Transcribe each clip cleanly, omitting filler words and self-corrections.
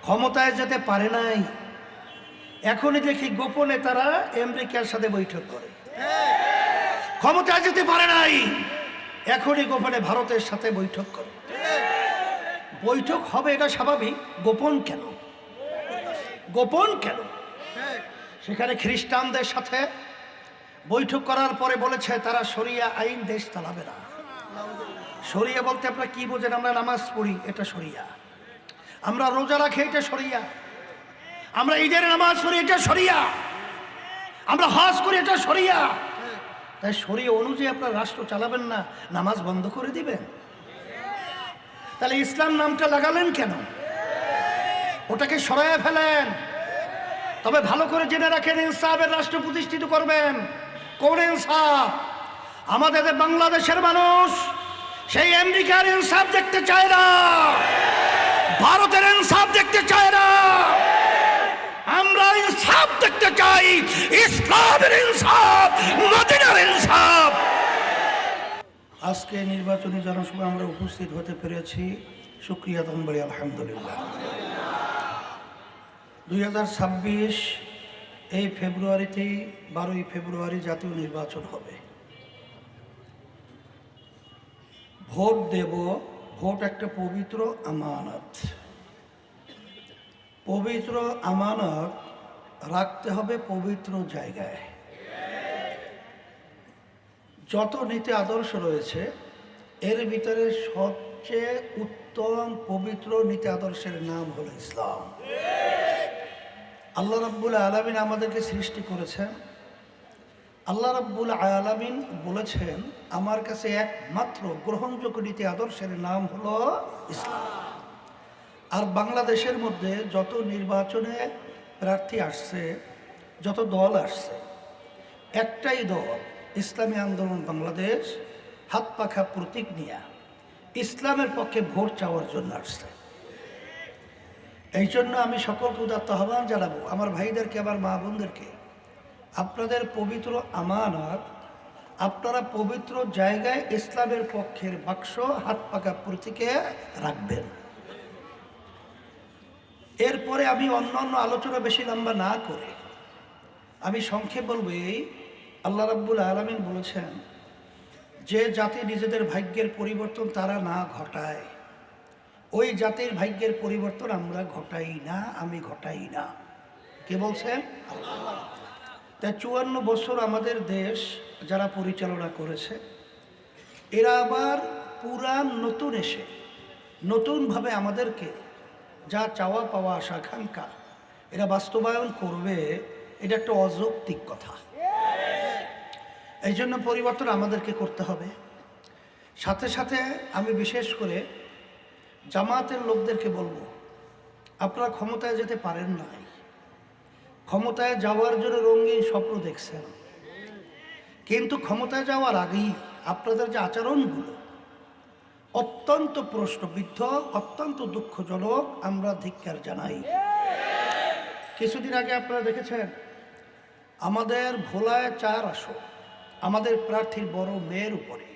ক্ষমতায় যেতে পারে নাই, এখনই দেখি গোপনে তারা আমেরিকার সাথে বৈঠক করে। ক্ষমতায় যেতে পারে নাই, এখনই গোপনে ভারতের সাথে বৈঠক করে। বৈঠক হবে এটা স্বাভাবিক, গোপন কেন? গোপন কেন? সেখানে খ্রিস্টানদের সাথে বৈঠক করার পরে বলেছে তারা শরিয়া আইন দেশ চালাবে না। শরিয়া বলতে আপনারা কি বোঝেন? আমরা নামাজ পড়ি, এটা শরিয়া। আমরা রোজা রাখি, এটা শরিয়া। আমরা ঈদের নামাজ পড়ি, এটা শরিয়া। আমরা হজ করি, এটা শরিয়া। তাই শরিয়া অনুযায়ী আপনারা রাষ্ট্র চালাবেন না, নামাজ বন্ধ করে দিবেন? তাহলে ইসলাম নামটা লাগালেন কেন? ওটাকে সরাইয়া ফেলেন। তবে ভালো করে জেনে রাখেন, ইনসাফের রাষ্ট্র প্রতিষ্ঠিত করবেন। কোন ইনসাফ? আমাদের বাংলাদেশের মানুষ সেই আমেরিকার ইনসাফ দেখতে চায় না, ভারতের ইনসাফ দেখতে চায় না। আমরা ইনসাফ দেখতে চাই, ইসলামের ইনসাফ, মদিনার ইনসাফ। আজকে নির্বাচনী জনসভায় আমরা উপস্থিত হতে পেরেছি, শুকরিয়া তনবরি আলহামদুলিল্লাহ। 2026 এই ফেব্রুয়ারিতেই 12ই ফেব্রুয়ারি জাতীয় নির্বাচন হবে। ভোট দেব। ভোট একটা পবিত্র আমানত। পবিত্র আমানত রাখতে হবে পবিত্র জায়গায়। যত নীতি আদর্শ রয়েছে এর ভিতরে সবচেয়ে উত্তম পবিত্র নীতি আদর্শের নাম হলো ইসলাম। আল্লাহ রাব্বুল আলামিন আমাদেরকে সৃষ্টি করেছেন। আল্লাহ রাব্বুল আলামিন বলেছেন আমার কাছে একমাত্র গ্রহণযোগ্য নীতি আদর্শের নাম হলো ইসলাম। আর বাংলাদেশের মধ্যে যত নির্বাচনে প্রার্থী আসছে, যত দল আসছে, একটাই দল, ইসলামী আন্দোলন বাংলাদেশ, হাত পাখা প্রতীক নিয়ে ইসলামের পক্ষে ভোট চাওয়ার জন্য আসছে। এই জন্য আমি সকলকে উদাত্ত আহ্বান জানাবো, আমার ভাইদেরকে, আমার মা বোনদেরকে, আপনাদের পবিত্র আমানত আপনারা পবিত্র জায়গায় ইসলামের পক্ষের বাক্স হাত পাকা প্রতীকে রাখবেন। এরপরে আমি অন্যান্য আলোচনা বেশি লম্বা না করে আমি সংক্ষেপ বলবো এই, আল্লাহ রাব্বুল আলামিন বলেছেন যে জাতি নিজেদের ভাগ্যের পরিবর্তন তারা না ঘটায়, ওই জাতির ভাগ্যের পরিবর্তন আমরা ঘটাই না, আমি ঘটাই না। কে বলছেন? আল্লাহ। তাই 54 বছর আমাদের দেশ যারা পরিচালনা করেছে, এরা আবার পুরান নতুন এসে নতুনভাবে আমাদেরকে যা চাওয়া পাওয়া আশা আকাঙ্ক্ষা এরা বাস্তবায়ন করবে, এটা একটা অযৌক্তিক কথা। এই জন্য পরিবর্তন আমাদেরকে করতে হবে। সাথে সাথে আমি বিশেষ করে জামাতের লোকদেরকে বলবো, আপনারা ক্ষমতায় যেতে পারেন নাই, ক্ষমতায় যাওয়ার জন্য রঙিন স্বপ্ন দেখছেন, কিন্তু ক্ষমতায় যাওয়ার আগেই আপনাদের যে আচরণগুলো অত্যন্ত প্রশ্নবিদ্ধ, অত্যন্ত দুঃখজনক, আমরা ধিক্কার জানাই। কিছুদিন আগে আপনারা দেখেছেন আমাদের ভোলায় 4 আসন আমাদের প্রার্থীর বড় মেয়ের উপরে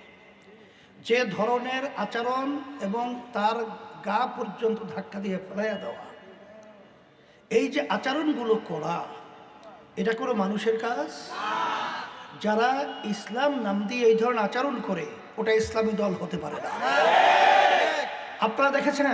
যে ধরনের আচরণ এবং তার গা পর্যন্ত ধাক্কা দিয়ে ফেলাইয়া দেওয়া, এই যে আচরণগুলো করা, এটা কোনো মানুষের কাজ। যারা ইসলাম নাম দিয়ে এই ধরনের আচরণ করে ওটা ইসলামী দল হতে পারে না। আপনারা দেখেছেন